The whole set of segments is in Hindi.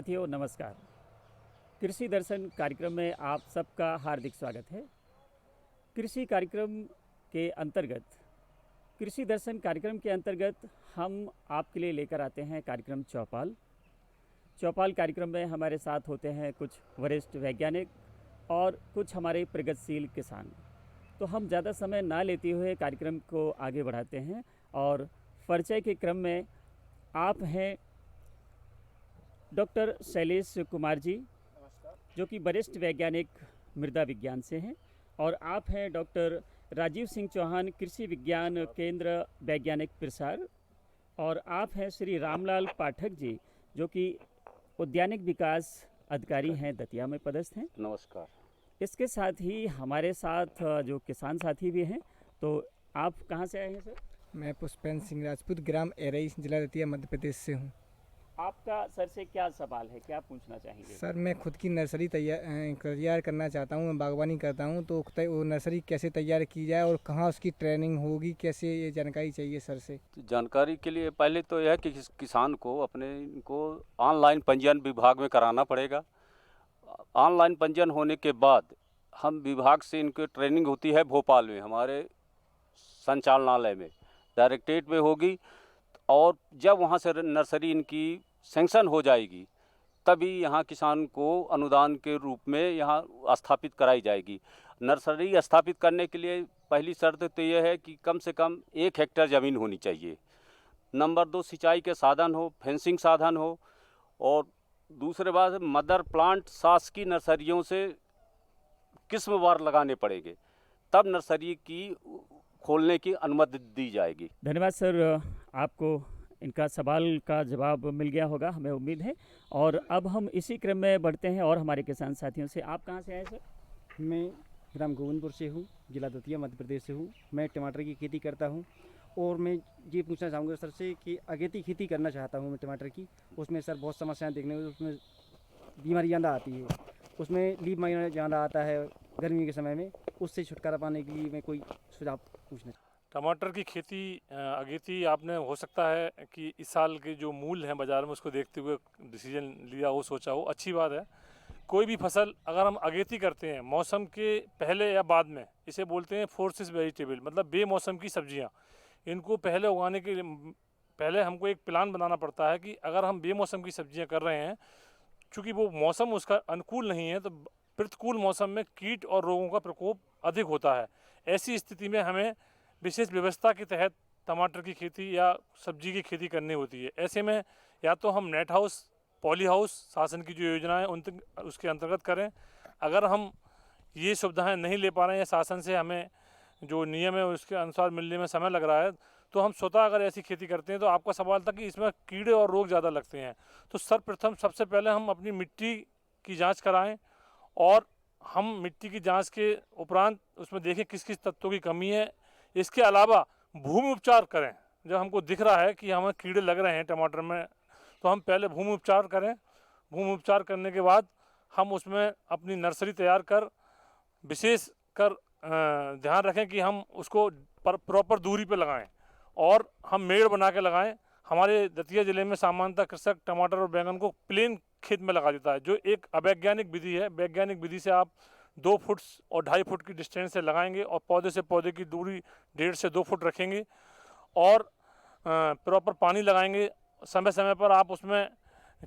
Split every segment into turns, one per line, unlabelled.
साथियों नमस्कार। कृषि दर्शन कार्यक्रम में आप सबका हार्दिक स्वागत है। कृषि कार्यक्रम के अंतर्गत कृषि दर्शन कार्यक्रम के अंतर्गत हम आपके लिए लेकर आते हैं कार्यक्रम चौपाल। चौपाल कार्यक्रम में हमारे साथ होते हैं कुछ वरिष्ठ वैज्ञानिक और कुछ हमारे प्रगतिशील किसान। तो हम ज़्यादा समय ना लेते हुए कार्यक्रम को आगे बढ़ाते हैं और परिचय के क्रम में आप हैं डॉक्टर शैलेश कुमार जी, जो कि वरिष्ठ वैज्ञानिक मृदा विज्ञान से हैं, और आप हैं डॉक्टर राजीव सिंह चौहान, कृषि विज्ञान केंद्र वैज्ञानिक प्रसार, और आप हैं श्री रामलाल पाठक जी, जो कि उद्यानिक विकास अधिकारी हैं, दतिया में पदस्थ हैं।
नमस्कार।
इसके साथ ही हमारे साथ जो किसान साथी भी हैं। तो आप कहाँ से आए हैं सर?
मैं पुष्पेंद्र सिंह राजपूत, ग्राम एरई, जिला दतिया, मध्य प्रदेश से हूँ।
आपका सर से क्या सवाल है, क्या पूछना चाहेंगे?
सर, मैं खुद की नर्सरी तैयार करना चाहता हूँ। मैं बागवानी करता हूँ, तो वो नर्सरी कैसे तैयार की जाए और कहाँ उसकी ट्रेनिंग होगी, कैसे, ये जानकारी चाहिए सर से।
तो जानकारी के लिए पहले तो यह है कि किसान को अपने को ऑनलाइन पंजीयन विभाग में कराना पड़ेगा। ऑनलाइन पंजीयन होने के बाद हम विभाग से इनकी ट्रेनिंग होती है भोपाल में, हमारे संचालनालय में, डायरेक्टरेट में होगी। और जब वहाँ से नर्सरी इनकी सैंक्शन हो जाएगी तभी यहाँ किसान को अनुदान के रूप में यहाँ स्थापित कराई जाएगी। नर्सरी स्थापित करने के लिए पहली शर्त तो ये है कि कम से कम 1 हेक्टेयर ज़मीन होनी चाहिए। नंबर 2, सिंचाई के साधन हो, फेंसिंग साधन हो। और दूसरे बात, मदर प्लांट शासकीय नर्सरियों से किस्मवार लगाने पड़ेंगे, तब नर्सरी की खोलने की अनुमति दी जाएगी।
धन्यवाद सर, आपको इनका सवाल का जवाब मिल गया होगा, हमें उम्मीद है। और अब हम इसी क्रम में बढ़ते हैं और हमारे किसान साथियों से। आप कहाँ से आए सर?
मैं ग्राम गोविंदपुर से हूँ, जिला दतिया, मध्य प्रदेश से हूँ। मैं टमाटर की खेती करता हूँ और मैं ये पूछना चाहूँगा सर से कि अगेती खेती करना चाहता हूँ मैं टमाटर की। उसमें सर बहुत समस्याएं देखने को, उसमें बीमारी ज़्यादा आती है, उसमें लीफ माइनर ज़्यादा आता है गर्मी के समय में। उससे छुटकारा पाने के लिए मैं कोई सुझाव पूछना।
टमाटर की खेती अगेती आपने हो सकता है कि इस साल के जो मूल्य हैं बाज़ार में उसको देखते हुए डिसीजन लिया हो, सोचा हो, अच्छी बात है। कोई भी फसल अगर हम अगेती करते हैं मौसम के पहले या बाद में, इसे बोलते हैं फोर्सिस वेजिटेबल, मतलब बेमौसम की सब्जियां। इनको पहले उगाने के लिए पहले हमको एक प्लान बनाना पड़ता है कि अगर हम बेमौसम की सब्जियां कर रहे हैं, चूँकि वो मौसम उसका अनुकूल नहीं है, तो प्रतिकूल मौसम में कीट और रोगों का प्रकोप अधिक होता है। ऐसी स्थिति में हमें विशेष व्यवस्था के तहत टमाटर की खेती या सब्जी की खेती करनी होती है। ऐसे में या तो हम नेट हाउस, पॉली हाउस, शासन की जो योजना है उसके अंतर्गत करें। अगर हम ये सुविधाएं नहीं ले पा रहे हैं या शासन से हमें जो नियम है उसके अनुसार मिलने में समय लग रहा है, तो हम स्वतः अगर ऐसी खेती करते हैं। तो आपका सवाल था कि इसमें कीड़े और रोग ज़्यादा लगते हैं, तो सर्वप्रथम सबसे पहले हम अपनी मिट्टी की जाँच कराएँ और हम मिट्टी की जाँच के उपरांत उसमें देखें किस किस तत्वों की कमी है। इसके अलावा भूमि उपचार करें। जब हमको दिख रहा है कि हमें कीड़े लग रहे हैं टमाटर में, तो हम पहले भूमि उपचार करें। भूमि उपचार करने के बाद हम उसमें अपनी नर्सरी तैयार कर विशेष कर ध्यान रखें कि हम उसको प्रॉपर दूरी पे लगाएं और हम मेड़ बना के लगाएं। हमारे दतिया ज़िले में सामान्यतः कृषक टमाटर और बैंगन को प्लेन खेत में लगा देता है, जो एक अवैज्ञानिक विधि है। वैज्ञानिक विधि से आप 2 फुट और 2.5 फुट की डिस्टेंस से लगाएंगे और पौधे से पौधे की दूरी 1.5 से 2 फुट रखेंगे और प्रॉपर पानी लगाएंगे। समय समय पर आप उसमें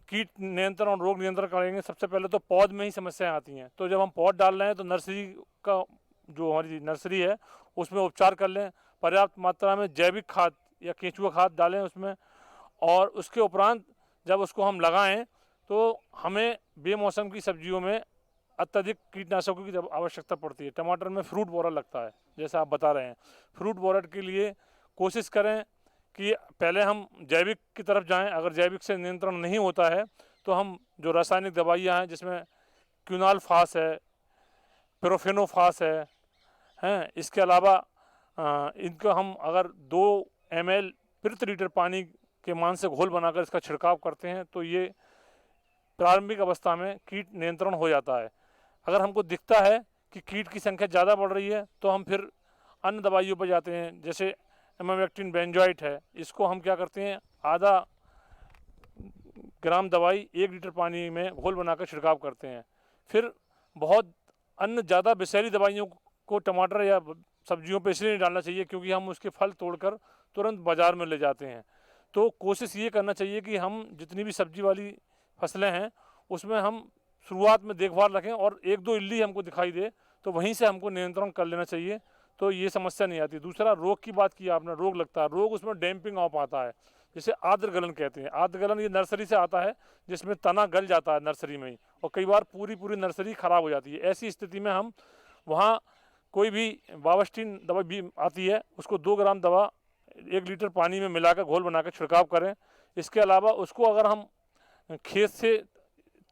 कीट नियंत्रण और रोग नियंत्रण करेंगे। सबसे पहले तो पौध में ही समस्याएं आती हैं, तो जब हम पौध डाल रहे हैं तो नर्सरी का जो हमारी नर्सरी है उसमें उपचार कर लें। पर्याप्त मात्रा में जैविक खाद या केंचुआ खाद डालें उसमें, और उसके उपरांत जब उसको हम लगाएं तो हमें बेमौसम की सब्जियों में अत्यधिक कीटनाशकों की आवश्यकता पड़ती है। टमाटर में फ्रूट बोरर लगता है, जैसा आप बता रहे हैं। फ्रूट बोरर के लिए कोशिश करें कि पहले हम जैविक की तरफ जाएं। अगर जैविक से नियंत्रण नहीं होता है तो हम जो रासायनिक दवाइयां हैं, जिसमें क्यूनालफास है, प्रोफेनोफास है, इसके अलावा इनको हम अगर 2 ml प्रति लीटर पानी के मान से घोल बनाकर इसका छिड़काव करते हैं तो ये प्रारंभिक अवस्था में कीट नियंत्रण हो जाता है। अगर हमको दिखता है कि कीट की संख्या ज़्यादा बढ़ रही है तो हम फिर अन्य दवाइयों पर जाते हैं, जैसे इमामेक्टिन बेंजोएट है। इसको हम क्या करते हैं, आधा ग्राम दवाई 1 लीटर पानी में घोल बनाकर छिड़काव करते हैं। फिर बहुत अन्य ज़्यादा विषैली दवाइयों को टमाटर या सब्जियों पे इसलिए नहीं डालना चाहिए क्योंकि हम उसके फल तोड़कर तुरंत बाज़ार में ले जाते हैं। तो कोशिश ये करना चाहिए कि हम जितनी भी सब्जी वाली फसलें हैं उसमें हम शुरुआत में देखभाल रखें और 1-2 इल्ली हमको दिखाई दे तो वहीं से हमको नियंत्रण कर लेना चाहिए, तो ये समस्या नहीं आती। दूसरा, रोग की बात की आपने, रोग लगता है, रोग उसमें डैम्पिंग ऑफ आता है, जिसे आर्द्र गलन कहते हैं। आर्द्र गलन ये नर्सरी से आता है जिसमें तना गल जाता है नर्सरी में ही, और कई बार पूरी नर्सरी ख़राब हो जाती है। ऐसी स्थिति में हम वहाँ कोई भी बावस्टीन दवा भी आती है उसको 2 ग्राम दवा 1 लीटर पानी में मिलाकर घोल बनाकर छिड़काव करें। इसके अलावा उसको अगर हम खेत से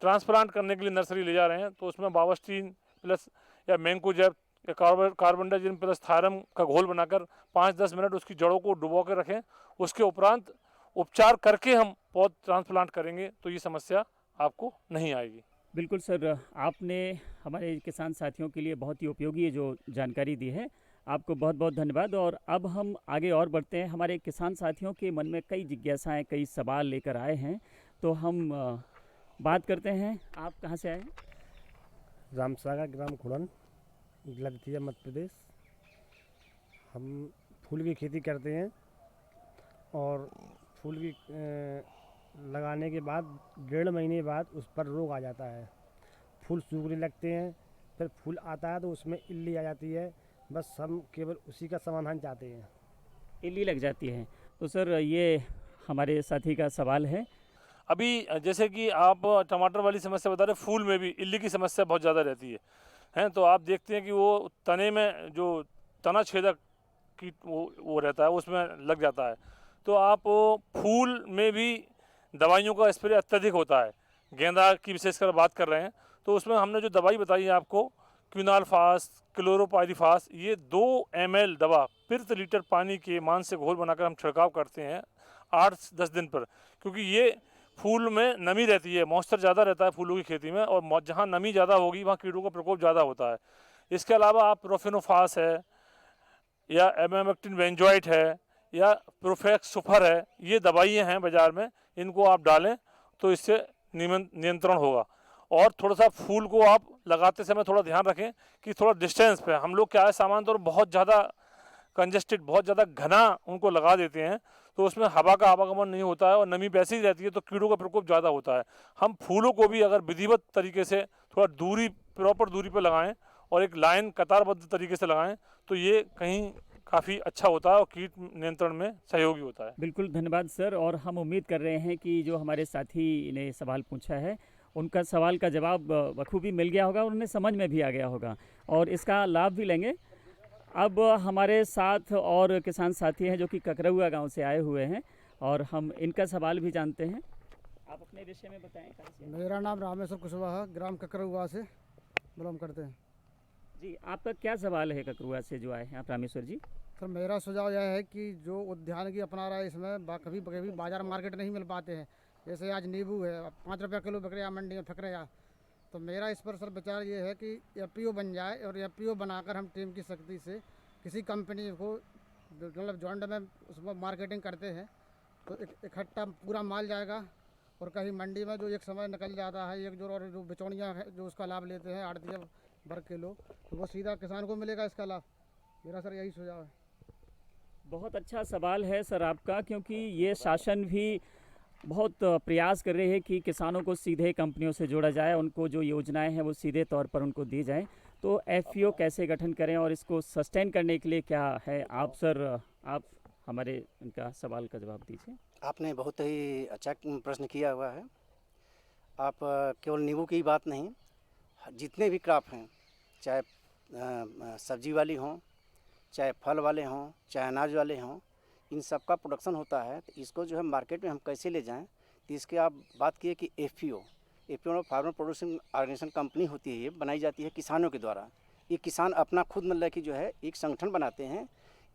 ट्रांसप्लांट करने के लिए नर्सरी ले जा रहे हैं तो उसमें बावस्टीन प्लस या मैंकोजेब या कार्बनडाजिम प्लस थायरम का घोल बनाकर 5-10 मिनट उसकी जड़ों को डुबो के रखें। उसके उपरांत उपचार करके हम पौध ट्रांसप्लांट करेंगे तो ये समस्या आपको नहीं आएगी।
बिल्कुल सर, आपने हमारे किसान साथियों के लिए बहुत ही उपयोगी जो जानकारी दी है, आपको बहुत बहुत धन्यवाद। और अब हम आगे और बढ़ते हैं। हमारे किसान साथियों के मन में कई जिज्ञासाएं, कई सवाल लेकर आए हैं, तो हम बात करते हैं। आप कहाँ से आए हैं?
रामसागर ग्राम खुड़न, जिला दतिया, मध्य प्रदेश। हम फूल की खेती करते हैं और फूल की लगाने के बाद 1.5 महीने बाद उस पर रोग आ जाता है, फूल सूखने लगते हैं, फिर फूल आता है तो उसमें इल्ली आ जाती है। बस हम केवल उसी का समाधान चाहते हैं।
इल्ली लग जाती है, तो सर ये हमारे साथी का सवाल है।
अभी जैसे कि आप टमाटर वाली समस्या बता रहे, फूल में भी इल्ली की समस्या बहुत ज़्यादा रहती है, तो आप देखते हैं कि वो तने में जो तना छेदक कीट वो रहता है उसमें लग जाता है। तो आप फूल में भी दवाइयों का स्प्रे अत्यधिक होता है, गेंदा की विशेषकर बात कर रहे हैं, तो उसमें हमने जो दवाई बताई है आपको, क्विनाल्फास, क्लोरोपाइरिफास, ये 2 ml दवा प्रति लीटर पानी के मान से घोल बनाकर हम छिड़काव करते हैं 8-10 दिन पर, क्योंकि ये फूल में नमी रहती है, मॉइस्चर ज़्यादा रहता है फूलों की खेती में, और जहाँ नमी ज़्यादा होगी वहाँ कीड़ों का प्रकोप ज़्यादा होता है। इसके अलावा आप प्रोफेनोफास है या एमामेक्टिन बेंजोइट है या प्रोफेक्स सुपर है, ये दवाइयाँ हैं बाज़ार में, इनको आप डालें तो इससे नियंत्रण होगा। और थोड़ा सा फूल को आप लगाते समय थोड़ा ध्यान रखें कि थोड़ा डिस्टेंस पे, हम लोग क्या है सामान्य तौर पर बहुत ज़्यादा कंजस्टेड, बहुत ज़्यादा घना उनको लगा देते हैं, तो उसमें हवा का आवागमन नहीं होता है और नमी वैसे ही रहती है, तो कीड़ों का प्रकोप ज़्यादा होता है। हम फूलों को भी अगर विधिवत तरीके से थोड़ा दूरी, प्रॉपर दूरी पर लगाएं और एक लाइन कतारबद्ध तरीके से लगाएं तो ये कहीं काफ़ी अच्छा होता है और कीट नियंत्रण में सहयोगी होता है।
बिल्कुल धन्यवाद सर। और हम उम्मीद कर रहे हैं कि जो हमारे साथी ने सवाल पूछा है उनका सवाल का जवाब बखूबी मिल गया होगा और उन्हें समझ में भी आ गया होगा और इसका लाभ भी लेंगे। अब हमारे साथ और किसान साथी हैं जो कि ककरौआ गांव से आए हुए हैं और हम इनका सवाल भी जानते हैं। आप अपने विषय में बताएं। कहाँ से?
मेरा नाम रामेश्वर कुशवाहा, ग्राम ककरौआ से बिलोंग करते हैं।
जी, आपका क्या सवाल है ककरौआ से जो आए हैं आप रामेश्वर जी?
सर मेरा सुझाव यह है कि जो उद्यानिकी अपना रहा है इसमें कभी कभी बाजार मार्केट नहीं मिल पाते हैं। जैसे आज नींबू है 5 रुपये किलो बिक रहा मंडी में, फिक रहा। तो मेरा इस पर सर विचार ये है कि FPO बन जाए और FPO बनाकर हम टीम की शक्ति से किसी कंपनी को मतलब जॉइंट में उसमें मार्केटिंग करते हैं तो इकट्ठा पूरा माल जाएगा और कहीं मंडी में जो एक समय निकल जाता है एक जो और जो बिचौनिया है जो उसका लाभ लेते हैं आड़तिया वर्ग के लोग, तो वो सीधा किसान को मिलेगा इसका लाभ। मेरा सर यही सुझाव है।
बहुत अच्छा सवाल है सर आपका, क्योंकि ये शासन भी बहुत प्रयास कर रहे हैं कि किसानों को सीधे कंपनियों से जोड़ा जाए, उनको जो योजनाएं हैं वो सीधे तौर पर उनको दी जाए। तो FPO कैसे गठन करें और इसको सस्टेन करने के लिए क्या है? आप सर आप हमारे इनका सवाल का जवाब दीजिए।
आपने बहुत ही अच्छा प्रश्न किया हुआ है। आप केवल नींबू की बात नहीं, जितने भी क्रॉप हैं, चाहे सब्जी वाली हों, चाहे फल वाले हों, चाहे अनाज वाले हों, इन सब का प्रोडक्शन होता है। तो इसको जो है मार्केट में हम कैसे ले जाएं, तो इसके आप बात किए कि FPO farmer producing organization company होती है, ये बनाई जाती है किसानों के द्वारा। ये किसान अपना खुद मतलब कि जो है एक संगठन बनाते हैं।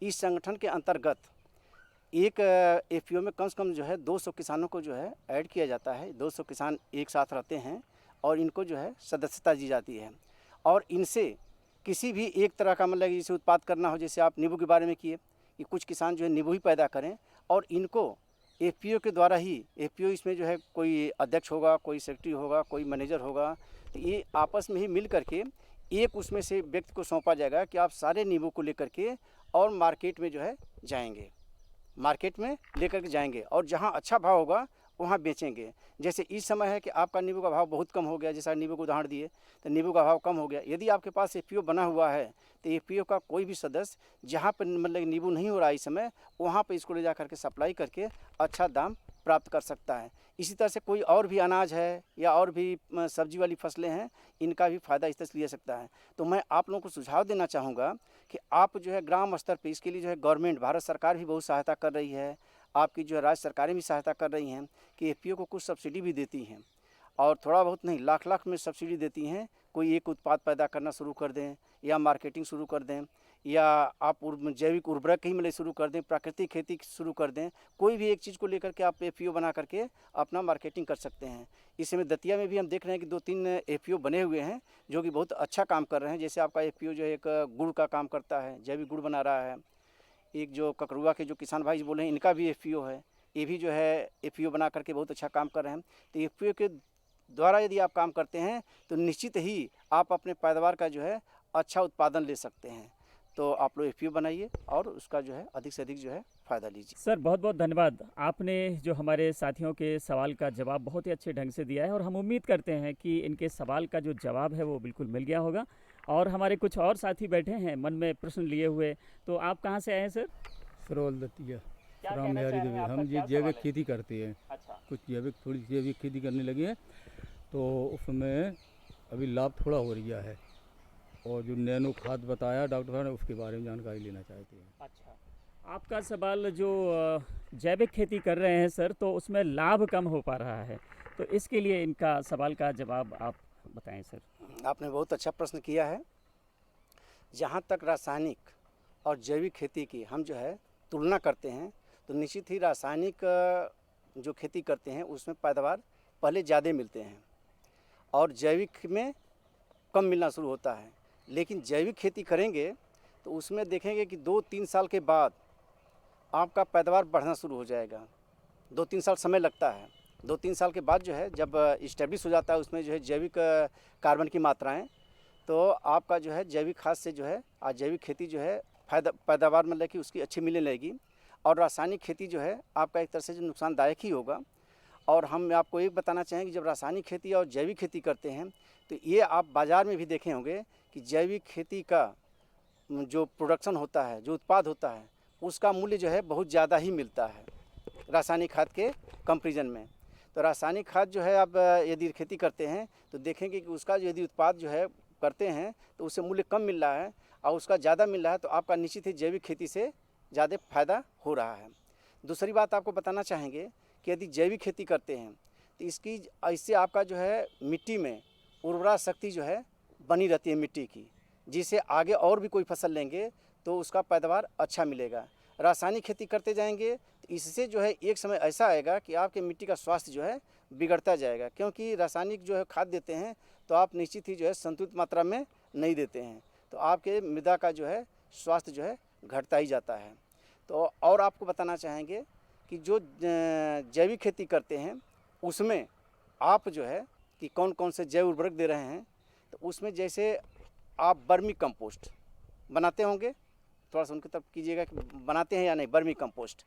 इस संगठन के अंतर्गत एक FPO में कम से कम जो है 200 किसानों को जो है ऐड किया जाता है। 200 किसान एक साथ रहते हैं और इनको जो है सदस्यता दी जाती है और इनसे किसी भी एक तरह का मतलब जैसे उत्पाद करना हो, जैसे आप नींबू के बारे में किए कि कुछ किसान जो है नींबू ही पैदा करें और इनको एफपीओ के द्वारा ही, एफपीओ इसमें जो है कोई अध्यक्ष होगा, कोई सेक्रेटरी होगा, कोई मैनेजर होगा, तो ये आपस में ही मिल करके एक उसमें से व्यक्ति को सौंपा जाएगा कि आप सारे नींबू को लेकर के और मार्केट में जो है जाएंगे, मार्केट में लेकर के जाएंगे और जहाँ अच्छा भाव होगा वहाँ बेचेंगे। जैसे इस समय है कि आपका नींबू का भाव बहुत कम हो गया, जैसा नींबू को उदाहरण दिए, तो नींबू का भाव कम हो गया। यदि आपके पास एफपीओ बना हुआ है तो एफपीओ का कोई भी सदस्य जहाँ पर मतलब नींबू नहीं हो रहा है इस समय, वहाँ पर इसको ले जा करके सप्लाई करके अच्छा दाम प्राप्त कर सकता है। इसी तरह से कोई और भी अनाज है या और भी सब्जी वाली फसलें हैं, इनका भी फ़ायदा इस तरह से लिया सकता है। तो मैं आप लोगों को सुझाव देना चाहूँगा कि आप जो है ग्राम स्तर पे इसके लिए जो है गवर्नमेंट, भारत सरकार भी बहुत सहायता कर रही है, आपकी जो है राज्य सरकारें भी सहायता कर रही हैं कि एफपीओ को कुछ सब्सिडी भी देती हैं, और थोड़ा बहुत नहीं, लाख लाख में सब्सिडी देती हैं। कोई एक उत्पाद पैदा करना शुरू कर दें या मार्केटिंग शुरू कर दें, या आप जैविक उर्वरक ही मिले शुरू कर दें, प्राकृतिक खेती शुरू कर दें, कोई भी एक चीज़ को लेकर के आप एफपीओ बना करके अपना मार्केटिंग कर सकते हैं। इस समय दतिया में भी हम देख रहे हैं कि 2-3 एफपीओ बने हुए हैं जो कि बहुत अच्छा काम कर रहे हैं। जैसे आपका एफपीओ जो है एक गुड़ का काम करता है, जैविक गुड़ बना रहा है। एक जो ककरुआ के जो किसान भाई बोले हैं, इनका भी एफपीओ है, ये भी जो है एफपीओ बना करके बहुत अच्छा काम कर रहे हैं। तो एफपीओ के द्वारा यदि आप काम करते हैं तो निश्चित ही आप अपने पैदावार का जो है अच्छा उत्पादन ले सकते हैं। तो आप लोग एफपीओ बनाइए और उसका जो है अधिक से अधिक जो है फ़ायदा लीजिए।
सर बहुत बहुत धन्यवाद, आपने जो हमारे साथियों के सवाल का जवाब बहुत ही अच्छे ढंग से दिया है, और हम उम्मीद करते हैं कि इनके सवाल का जो जवाब है वो बिल्कुल मिल गया होगा। और हमारे कुछ और साथी बैठे हैं मन में प्रश्न लिए हुए, तो आप कहाँ से आए हैं सर?
सरोल दतिया,
क्या
राम
कहना
बिहारी
चाह रहे
देवी।
हैं, आपका
हम
क्या
ये जैविक
सवाल है?
खेती करते हैं,
अच्छा,
कुछ थोड़ी जैविक खेती करने लगे हैं, तो उसमें अभी लाभ थोड़ा हो रहा है। और जो नैनो खाद बताया डॉक्टर साहब ने, उसके बारे में जानकारी लेना चाहते हैं।
अच्छा, आपका सवाल जो जैविक खेती कर रहे हैं सर, तो उसमें लाभ कम हो पा रहा है, तो इसके लिए इनका सवाल का जवाब आप बताएं सर।
आपने बहुत अच्छा प्रश्न किया है। जहाँ तक रासायनिक और जैविक खेती की हम जो है तुलना करते हैं, तो निश्चित ही रासायनिक जो खेती करते हैं उसमें पैदावार पहले ज़्यादा मिलते हैं और जैविक में कम मिलना शुरू होता है। लेकिन जैविक खेती करेंगे तो उसमें देखेंगे कि 2-3 साल के बाद आपका पैदावार बढ़ना शुरू हो जाएगा। 2-3 साल समय लगता है। 2-3 साल के बाद जो है जब इस्टेब्लिश हो जाता है उसमें जो है जैविक कार्बन की मात्राएं, तो आपका जो है जैविक खाद से जो है आज जैविक खेती जो है पैदावार मतलब कि उसकी अच्छी मिलने लगेगी। और रासायनिक खेती जो है आपका एक तरह से जो नुकसानदायक ही होगा। और हम आपको एक बताना चाहेंगे, जब रासायनिक खेती और जैविक खेती करते हैं तो ये आप बाज़ार में भी देखे होंगे कि जैविक खेती का जो प्रोडक्शन होता है, जो उत्पाद होता है, उसका मूल्य जो है बहुत ज़्यादा ही मिलता है रासायनिक खाद के कंपैरिजन में। तो रासायनिक खाद जो है आप यदि खेती करते हैं तो देखेंगे कि उसका यदि उत्पाद जो है करते हैं तो उससे मूल्य कम मिल रहा है और उसका ज़्यादा मिल रहा है, तो आपका निश्चित ही जैविक खेती से ज़्यादा फायदा हो रहा है। दूसरी बात आपको बताना चाहेंगे कि यदि जैविक खेती करते हैं तो इससे आपका जो है मिट्टी में उर्वरा शक्ति जो है बनी रहती है मिट्टी की, जिससे आगे और भी कोई फसल लेंगे तो उसका पैदावार अच्छा मिलेगा। रासायनिक खेती करते जाएंगे तो इससे जो है एक समय ऐसा आएगा कि आपके मिट्टी का स्वास्थ्य जो है बिगड़ता जाएगा, क्योंकि रासायनिक जो है खाद देते हैं तो आप निश्चित ही जो है संतुलित मात्रा में नहीं देते हैं, तो आपके मृदा का जो है स्वास्थ्य जो है घटता ही जाता है। तो और आपको बताना चाहेंगे कि जो जैविक खेती करते हैं उसमें आप जो है कि कौन कौन से जैव उर्वरक दे रहे हैं, तो उसमें जैसे आप वर्मी कंपोस्ट बनाते होंगे, थोड़ा सा उनकी तरफ कीजिएगा कि बनाते हैं या नहीं वर्मी कंपोस्ट।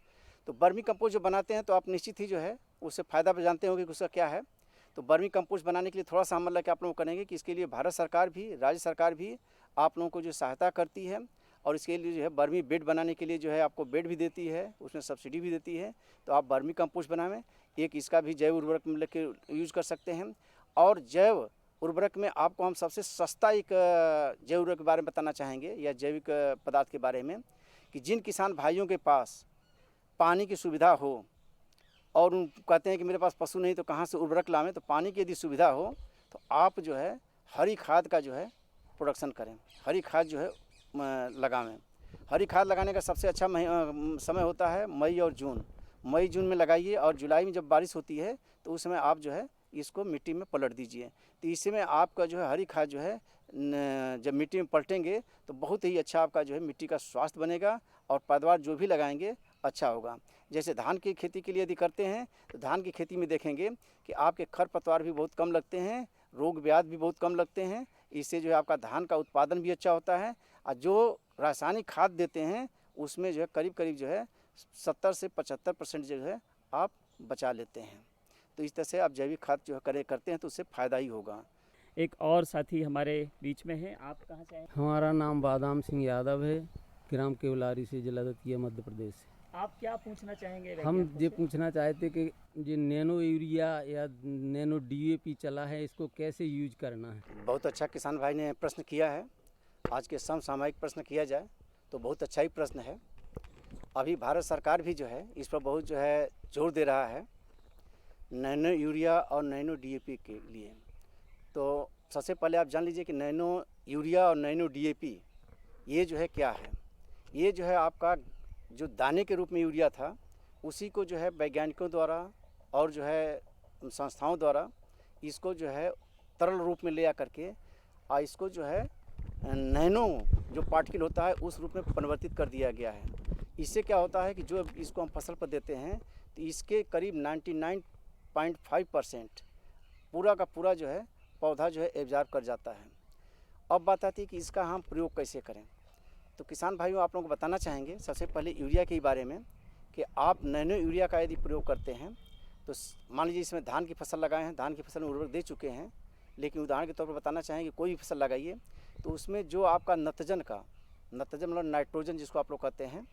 तो वर्मी कंपोस्ट जो बनाते हैं तो आप निश्चित ही जो है उससे फ़ायदा भी जानते होंगे कि उसका क्या है। तो वर्मी कंपोस्ट बनाने के लिए थोड़ा सा हम मतलब कि आप लोग करेंगे कि इसके लिए भारत सरकार भी, राज्य सरकार भी आप लोगों को जो सहायता करती है, और इसके लिए जो है वर्मी बेड बनाने के लिए जो है आपको बेड भी देती है, उसमें सब्सिडी भी देती है। तो आप वर्मी कंपोस्ट बनावें, एक इसका भी जैव उर्वरक मतलब के यूज़ कर सकते हैं। और जैव उर्वरक में आपको हम सबसे सस्ता एक जैव उर्वरक के बारे में बताना चाहेंगे या जैविक पदार्थ के बारे में, कि जिन किसान भाइयों के पास पानी की सुविधा हो और उन कहते हैं कि मेरे पास पशु नहीं तो कहाँ से उर्वरक लावें, तो पानी की यदि सुविधा हो तो आप जो है हरी खाद का जो है प्रोडक्शन करें, हरी खाद जो है लगावें। हरी खाद लगाने का सबसे अच्छा समय होता है मई और जून। मई जून में लगाइए और जुलाई में जब बारिश होती है तो उस समय आप जो है इसको मिट्टी में पलट दीजिए। तो इसमें आपका जो है हरी खाद जो है जब मिट्टी में पलटेंगे तो बहुत ही अच्छा आपका जो है मिट्टी का स्वास्थ्य बनेगा और पैदावार जो भी लगाएंगे अच्छा होगा। जैसे धान की खेती के लिए यदि करते हैं तो धान की खेती में देखेंगे कि आपके खरपतवार भी बहुत कम लगते हैं, रोग ब्याध भी बहुत कम लगते हैं। इससे जो है आपका धान का उत्पादन भी अच्छा होता है। और जो रासायनिक खाद देते हैं उसमें जो है करीब करीब जो है 70 से 75% जो है आप बचा लेते हैं। तो इस तरह से आप जैविक खाद जो है करते हैं तो उससे फ़ायदा ही होगा।
एक और साथी हमारे बीच में हैं, आप कहाँ से आए?
हमारा नाम बादाम सिंह यादव है, ग्राम केवलारी से, जिला दतिया, मध्य प्रदेश से।
आप क्या पूछना चाहेंगे?
हम
वैज्ञानिकों
ये
से?
पूछना चाहते कि ये नैनो यूरिया या नैनो डीएपी चला है, इसको कैसे यूज करना है?
बहुत अच्छा किसान भाई ने प्रश्न किया है। आज के समसामयिक प्रश्न किया जाए तो बहुत अच्छा ही प्रश्न है। अभी भारत सरकार भी जो है इस पर बहुत जो है जोर दे रहा है नैनो यूरिया और नैनो डीएपी के लिए। तो सबसे पहले आप जान लीजिए कि नैनो यूरिया और नैनो डीएपी ये जो है क्या है। ये जो है आपका जो दाने के रूप में यूरिया था उसी को जो है वैज्ञानिकों द्वारा और जो है संस्थाओं द्वारा इसको जो है तरल रूप में ले आ करके और इसको जो है नैनो जो पार्टिकल होता है उस रूप में परिवर्तित कर दिया गया है। इससे क्या होता है कि जो इसको हम फसल पर देते हैं तो इसके करीब 99.5% पूरा का पूरा जो है पौधा जो है एब्जॉर्ब कर जाता है। अब बात आती है कि इसका हम प्रयोग कैसे करें। तो किसान भाइयों आप लोगों को बताना चाहेंगे सबसे पहले यूरिया के बारे में कि आप नैनो यूरिया का यदि प्रयोग करते हैं तो मान लीजिए इसमें धान की फसल लगाए हैं, धान की फसल में उर्वरक दे चुके हैं, लेकिन उदाहरण के तौर पर बताना चाहेंगे कोई भी फसल लगाइए तो उसमें जो आपका नत्रजन मतलब नाइट्रोजन जिसको आप लोग कहते हैं,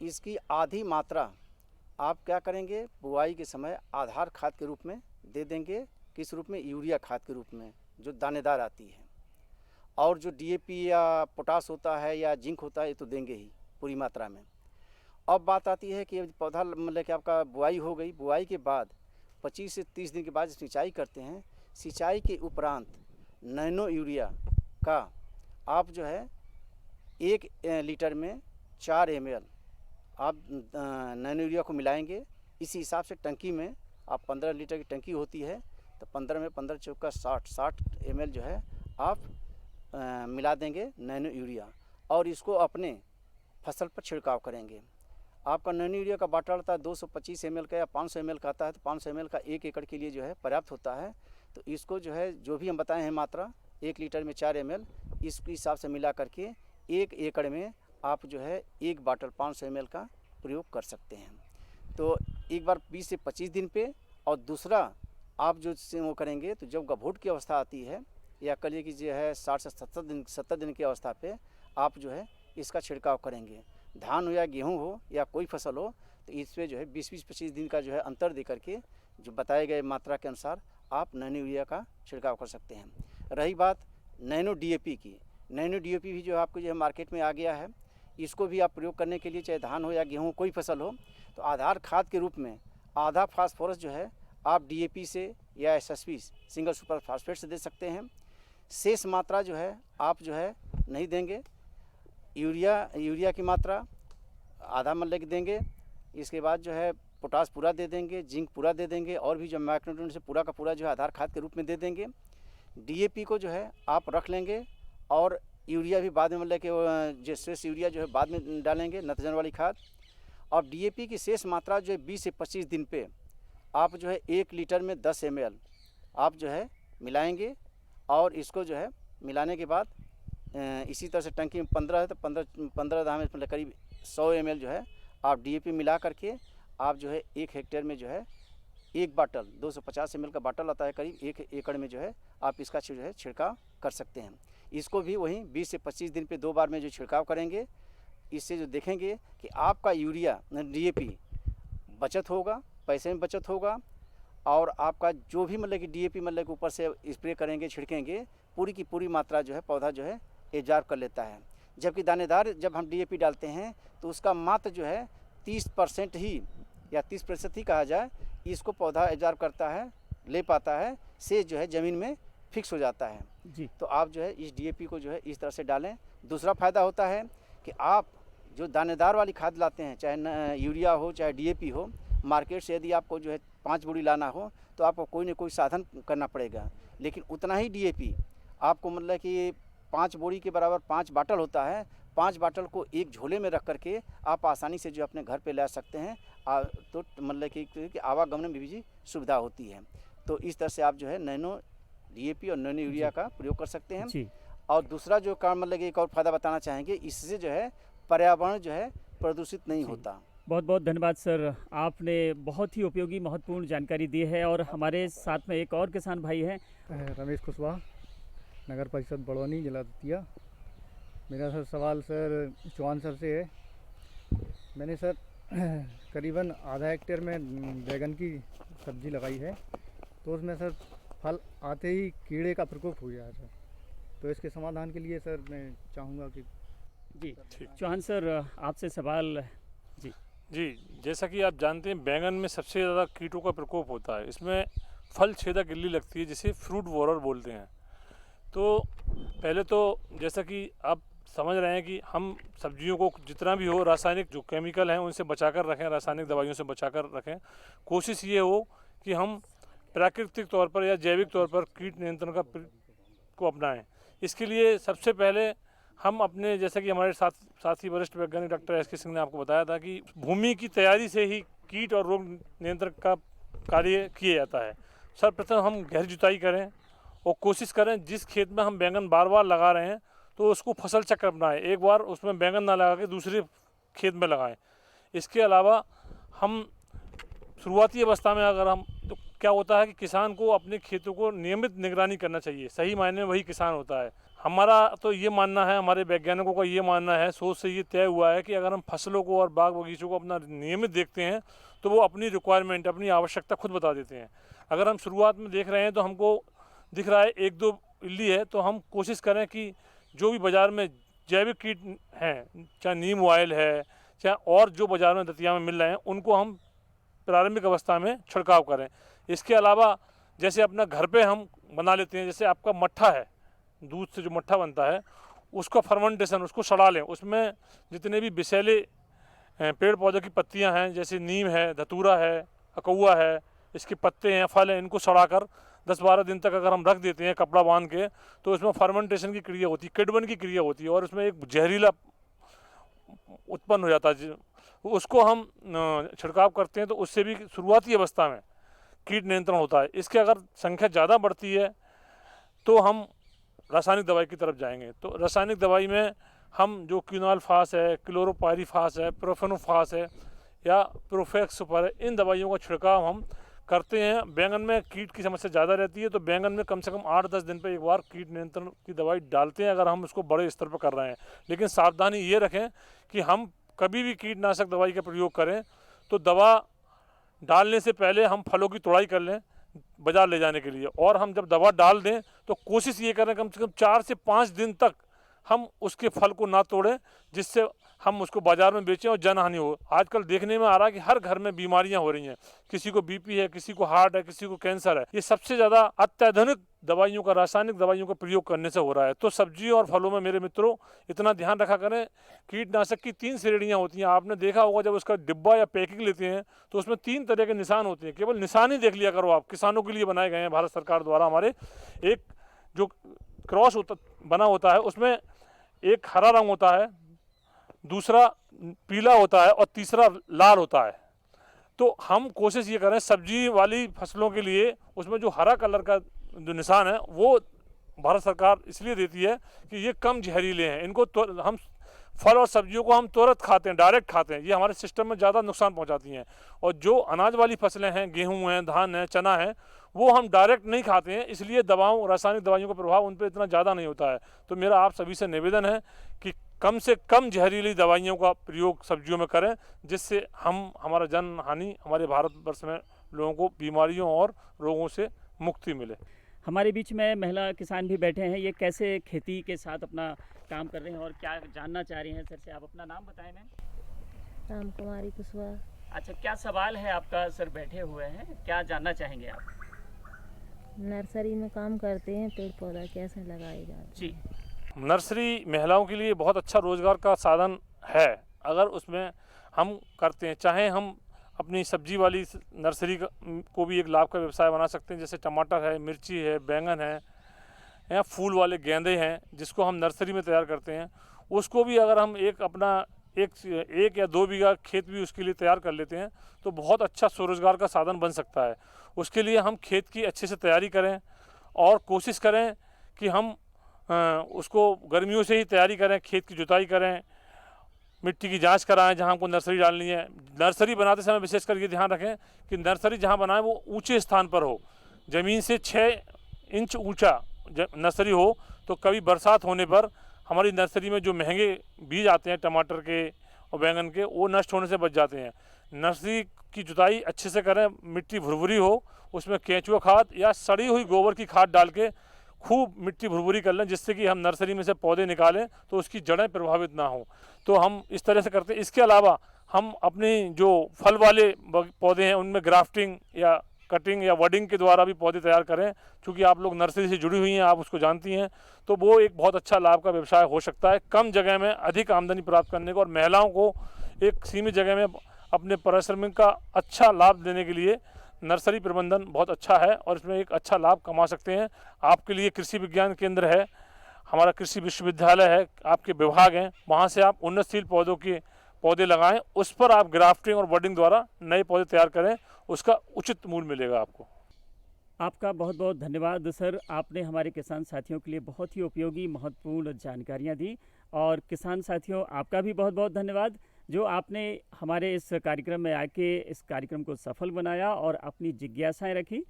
इसकी आधी मात्रा आप क्या करेंगे बुआई के समय आधार खाद के रूप में दे देंगे। किस रूप में? यूरिया खाद के रूप में जो दानेदार आती है। और जो डीएपी या पोटास होता है या जिंक होता है ये तो देंगे ही पूरी मात्रा में। अब बात आती है कि पौधा मतलब कि आपका बुआई हो गई, बुआई के बाद 25 से 30 दिन के बाद सिंचाई करते हैं। सिंचाई के उपरांत नैनो यूरिया का आप जो है 1 लीटर में 4 ml आप नैनो यूरिया को मिलाएंगे। इसी हिसाब से टंकी में आप 15 लीटर की टंकी होती है तो 15 में 15 चौका 60 ml जो है आप मिला देंगे नैनो यूरिया और इसको अपने फसल पर छिड़काव करेंगे। आपका नैनो यूरिया का बाटला आता है 225 ml का या 500 ml का आता है तो 500 ml का 1 एकड़ के लिए जो है पर्याप्त होता है। तो इसको जो है जो भी हम बताए हैं मात्रा 1 लीटर में 4 ml इसके हिसाब से मिला करके 1 एकड़ में आप जो है 1 बाटल 500 ml का प्रयोग कर सकते हैं। तो एक बार 20 से 25 दिन पे और दूसरा आप जो वो करेंगे तो जब गभोट की अवस्था आती है या कहिए कि जो है 60 से 70 दिन की अवस्था पे आप जो है इसका छिड़काव करेंगे। धान हो या गेहूँ हो या कोई फसल हो तो इस पर जो है 20-25 दिन का जो है अंतर दे करके जो बताए गए मात्रा के अनुसार आप नैनो यूरिया का छिड़काव कर सकते हैं। रही बात नैनो डीएपी की, नैनो डीएपी भी जो है आपको जो है मार्केट में आ गया है। इसको भी आप प्रयोग करने के लिए चाहे धान हो या गेहूँ कोई फसल हो तो आधार खाद के रूप में आधा फास्फोरस जो है आप डीएपी से या एसएसपी सिंगल सुपर फास्फेट से दे सकते हैं। शेष मात्रा जो है आप जो है नहीं देंगे। यूरिया की मात्रा आधा मतलब देंगे। इसके बाद जो है पोटास पूरा दे देंगे, जिंक पूरा दे देंगे और भी जो माइक्रोन्यूट्रिएंट से पूरा का पूरा जो है आधार खाद के रूप में दे देंगे। डीएपी को जो है आप रख लेंगे और यूरिया भी बाद में मतलब कि जो शेष यूरिया जो है बाद में डालेंगे नत्रजन वाली खाद। और डीएपी की शेष मात्रा जो है 20 से 25 दिन पे आप जो है 1 लीटर में 10 ml आप जो है मिलाएंगे और इसको जो है मिलाने के बाद इसी तरह से टंकी में 15 है तो 15 दाम मतलब करीब 100 ml जो है आप डीएपी मिला करके आप जो है 1 हेक्टेयर में जो है 1 बाटल 250 ml का बाटल आता है करीब 1 एकड़ में जो है आप इसका जो है छिड़काव कर सकते हैं। इसको भी वहीं 20 से 25 दिन पे 2 बार में जो छिड़काव करेंगे इससे जो देखेंगे कि आपका यूरिया डीएपी बचत होगा, पैसे में बचत होगा और आपका जो भी मतलब कि डीएपी मतलब कि ऊपर से स्प्रे करेंगे छिड़केंगे पूरी की पूरी मात्रा जो है पौधा जो है एब्जॉर्ब कर लेता है। जबकि दानेदार जब हम डीएपी डालते हैं तो उसका मात्र जो है 30% ही या 30% ही कहा जाए इसको पौधा एब्जॉर्ब करता है, ले पाता है, से जो है ज़मीन में फिक्स हो जाता है
जी।
तो आप जो है इस डीएपी को जो है इस तरह से डालें। दूसरा फ़ायदा होता है कि आप जो दानेदार वाली खाद लाते हैं चाहे यूरिया हो चाहे डीएपी हो, मार्केट से यदि आपको जो है 5 बोरी लाना हो तो आपको कोई न कोई साधन करना पड़ेगा। लेकिन उतना ही डीएपी आपको मतलब कि 5 बोरी के बराबर 5 बाटल होता है, 5 बॉटल को एक झोले में रख करके आप आसानी से जो अपने घर पे ला सकते हैं। तो मतलब कि आवागमन में भी सुविधा होती है। तो इस तरह से आप जो है नैनो DAP और नैनो यूरिया का प्रयोग कर सकते हैं।
जी।
और दूसरा जो काम मतलब कि एक और फ़ायदा बताना चाहेंगे, इससे जो है पर्यावरण जो है प्रदूषित नहीं होता।
बहुत बहुत धन्यवाद सर, आपने बहुत ही उपयोगी महत्वपूर्ण जानकारी दी है। और हमारे साथ में एक और किसान भाई हैं।
रमेश कुशवाहा, नगर परिषद बड़ौनी, जिला दतिया। मेरा सर सवाल सर चौहान सर से है। मैंने सर करीबन आधा हेक्टेयर में बैगन की सब्जी लगाई है, तो उसमें सर फल आते ही कीड़े का प्रकोप हो गया है सर। तो इसके समाधान के लिए सर मैं चाहूँगा कि
जी चौहान सर आपसे सवाल।
जी, जैसा कि आप जानते हैं बैंगन में सबसे ज़्यादा कीटों का प्रकोप होता है। इसमें फल छेदक इल्ली लगती है जिसे फ्रूट बोरर बोलते हैं। तो पहले तो जैसा कि आप समझ रहे हैं कि हम सब्जियों को जितना भी हो रासायनिक जो केमिकल हैं उनसे बचाकर रखें, रासायनिक दवाइयों से बचाकर रखें। कोशिश ये हो कि हम प्राकृतिक तौर पर या जैविक तौर पर कीट नियंत्रण को अपनाएं। इसके लिए सबसे पहले हम अपने, जैसा कि हमारे साथी वरिष्ठ वैज्ञानिक डॉक्टर SK सिंह ने आपको बताया था कि भूमि की तैयारी से ही कीट और रोग नियंत्रण का कार्य किया जाता है। सर्वप्रथम हम गहरी जुताई करें और कोशिश करें जिस खेत में हम बैंगन बार बार लगा रहे हैं तो उसको फसल चक्र अपनाएं। एक बार उसमें बैंगन ना लगा के दूसरे खेत में लगाएं। इसके अलावा हम शुरुआती अवस्था में अगर हम, तो क्या होता है कि किसान को अपने खेतों को नियमित निगरानी करना चाहिए। सही मायने में वही किसान होता है। हमारा तो ये मानना है, हमारे वैज्ञानिकों का ये मानना है, सोच से ये तय हुआ है कि अगर हम फसलों को और बाग बगीचों को अपना नियमित देखते हैं तो वो अपनी रिक्वायरमेंट, अपनी आवश्यकता खुद बता देते हैं। अगर हम शुरुआत में देख रहे हैं तो हमको दिख रहा है 1-2 इल्ली है, तो हम कोशिश करें कि जो भी बाज़ार में जैविक कीट हैं, चाहे नीम ऑयल है, चाहे और जो बाज़ार में दतिया में मिल रहे हैं, उनको हम प्रारंभिक अवस्था में छिड़काव करें। इसके अलावा जैसे अपना घर पे हम बना लेते हैं, जैसे आपका मट्ठा है, दूध से जो मट्ठा बनता है उसका फर्मेंटेशन, उसको सड़ा लें। उसमें जितने भी विषैले पेड़ पौधों की पत्तियां हैं, जैसे नीम है, धतूरा है, अकौआ है, इसके पत्ते हैं, फल हैं, इनको सड़ाकर 10-12 दिन तक अगर हम रख देते हैं कपड़ा बांध के, तो इसमें फर्मेंटेशन की क्रिया होती है, किडबन की क्रिया होती है और उसमें एक जहरीला उत्पन्न हो जाता है। उसको हम छिड़काव करते हैं तो उससे भी शुरुआती अवस्था में कीट नियंत्रण होता है। इसके अगर संख्या ज़्यादा बढ़ती है तो हम रासायनिक दवाई की तरफ जाएंगे। तो रासायनिक दवाई में हम जो क्विनाल्फास है, क्लोरोपायरीफास है, प्रोफेनोफास है या प्रोफेक्स सुपर है, इन दवाइयों का छिड़काव हम करते हैं। बैंगन में कीट की समस्या ज़्यादा रहती है तो बैंगन में कम से कम 8-10 दिन पर एक बार कीट नियंत्रण की दवाई डालते हैं अगर हम उसको बड़े स्तर पर कर रहे हैं। लेकिन सावधानी ये रखें कि हम कभी भी कीटनाशक दवाई का प्रयोग करें तो दवा डालने से पहले हम फलों की तोड़ाई कर लें बाज़ार ले जाने के लिए, और हम जब दवा डाल दें तो कोशिश ये करें कम से कम 4 से 5 दिन तक हम उसके फल को ना तोड़ें, जिससे हम उसको बाज़ार में बेचें और जनहानि हो। आजकल देखने में आ रहा है कि हर घर में बीमारियां हो रही हैं, किसी को BP है, किसी को हार्ट है, किसी को कैंसर है। ये सबसे ज़्यादा अत्याधुनिक दवाइयों का, रासायनिक दवाइयों का प्रयोग करने से हो रहा है। तो सब्जियों और फलों में मेरे मित्रों इतना ध्यान रखा करें। कीटनाशक की 3 श्रेणियाँ होती हैं। आपने देखा होगा जब उसका डिब्बा या पैकिंग लेते हैं तो उसमें 3 तरह के निशान होते हैं। केवल निशान ही देख लिया करो आप, किसानों के लिए बनाए गए हैं भारत सरकार द्वारा। हमारे एक जो क्रॉस बना होता है उसमें एक हरा रंग होता है, दूसरा पीला होता है और तीसरा लाल होता है। तो हम कोशिश ये करें सब्जी वाली फसलों के लिए उसमें जो हरा कलर का जो निशान है वो भारत सरकार इसलिए देती है कि ये कम जहरीले हैं, इनको तो हम फल और सब्जियों को हम तुरंत खाते हैं, डायरेक्ट खाते हैं, ये हमारे सिस्टम में ज़्यादा नुकसान पहुंचाती हैं। और जो अनाज वाली फसलें हैं, गेहूं हैं, धान है, चना है, वो हम डायरेक्ट नहीं खाते हैं, इसलिए दवाओं, रासायनिक दवाइयों का प्रभाव उन पर इतना ज़्यादा नहीं होता है। तो मेरा आप सभी से निवेदन है कि कम से कम जहरीली दवाइयों का प्रयोग सब्जियों में करें, जिससे हमारा जन हानि, हमारे भारतवर्ष में लोगों को बीमारियों और रोगों से मुक्ति मिले।
हमारे बीच में महिला किसान भी बैठे हैं। ये कैसे खेती के साथ अपना काम कर रहे हैं और क्या जानना चाह रही हैं सर से। आप अपना नाम बताएं मैम।
राम कुमारी कुशवाहा।
अच्छा, क्या सवाल है आपका सर? बैठे हुए हैं, क्या जानना चाहेंगे आप?
नर्सरी में काम करते हैं, पेड़ पौधा कैसे लगाए जाते हैं?
जी,
नर्सरी महिलाओं के लिए बहुत अच्छा रोज़गार का साधन है अगर उसमें हम करते हैं। चाहे हम अपनी सब्जी वाली नर्सरी को भी एक लाभ का व्यवसाय बना सकते हैं, जैसे टमाटर है, मिर्ची है, बैंगन है, या फूल वाले गेंदे हैं जिसको हम नर्सरी में तैयार करते हैं, उसको भी अगर हम एक या 2 बीघा खेत भी उसके लिए तैयार कर लेते हैं तो बहुत अच्छा स्वरोजगार का साधन बन सकता है। उसके लिए हम खेत की अच्छे से तैयारी करें और कोशिश करें कि हम उसको गर्मियों से ही तैयारी करें, खेत की जुताई करें, मिट्टी की जांच कराएं जहां हमको नर्सरी डालनी है। नर्सरी बनाते समय विशेषकर ये ध्यान रखें कि नर्सरी जहां बनाएं वो ऊंचे स्थान पर हो, ज़मीन से 6 इंच ऊंचा नर्सरी हो, तो कभी बरसात होने पर हमारी नर्सरी में जो महंगे बीज आते हैं टमाटर के और बैंगन के, वो नष्ट होने से बच जाते हैं। नर्सरी की जुताई अच्छे से करें, मिट्टी भुरभुरी हो, उसमें केंचुआ खाद या सड़ी हुई गोबर की खाद डाल के खूब मिट्टी भुरभुरी कर लें, जिससे कि हम नर्सरी में से पौधे निकालें तो उसकी जड़ें प्रभावित ना हो। तो हम इस तरह से करते हैं। इसके अलावा हम अपनी जो फल वाले पौधे हैं उनमें ग्राफ्टिंग या कटिंग या वडिंग के द्वारा भी पौधे तैयार करें, क्योंकि आप लोग नर्सरी से जुड़ी हुई हैं, आप उसको जानती हैं, तो वो एक बहुत अच्छा लाभ का व्यवसाय हो सकता है कम जगह में अधिक आमदनी प्राप्त करने को, और महिलाओं को एक सीमित जगह में अपने पारिश्रमिक का अच्छा लाभ देने के लिए नर्सरी प्रबंधन बहुत अच्छा है और इसमें एक अच्छा लाभ कमा सकते हैं। आपके लिए कृषि विज्ञान केंद्र है, हमारा कृषि विश्वविद्यालय है, आपके विभाग हैं, वहाँ से आप उन्नतशील पौधों के पौधे लगाएं, उस पर आप ग्राफ्टिंग और बडिंग द्वारा नए पौधे तैयार करें, उसका उचित मूल्य मिलेगा आपको।
आपका बहुत बहुत धन्यवाद सर, आपने हमारे किसान साथियों के लिए बहुत ही उपयोगी महत्वपूर्ण जानकारियाँ दी। और किसान साथियों, आपका भी बहुत बहुत धन्यवाद जो आपने हमारे इस कार्यक्रम में आके इस कार्यक्रम को सफल बनाया और अपनी जिज्ञासाएं रखी।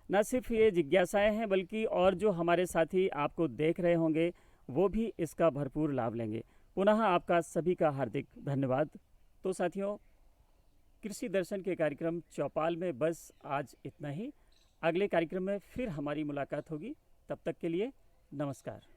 न सिर्फ ये जिज्ञासाएं हैं बल्कि और जो हमारे साथी आपको देख रहे होंगे वो भी इसका भरपूर लाभ लेंगे। पुनः आपका सभी का हार्दिक धन्यवाद। तो साथियों, कृषि दर्शन के कार्यक्रम चौपाल में बस आज इतना ही। अगले कार्यक्रम में फिर हमारी मुलाकात होगी, तब तक के लिए नमस्कार।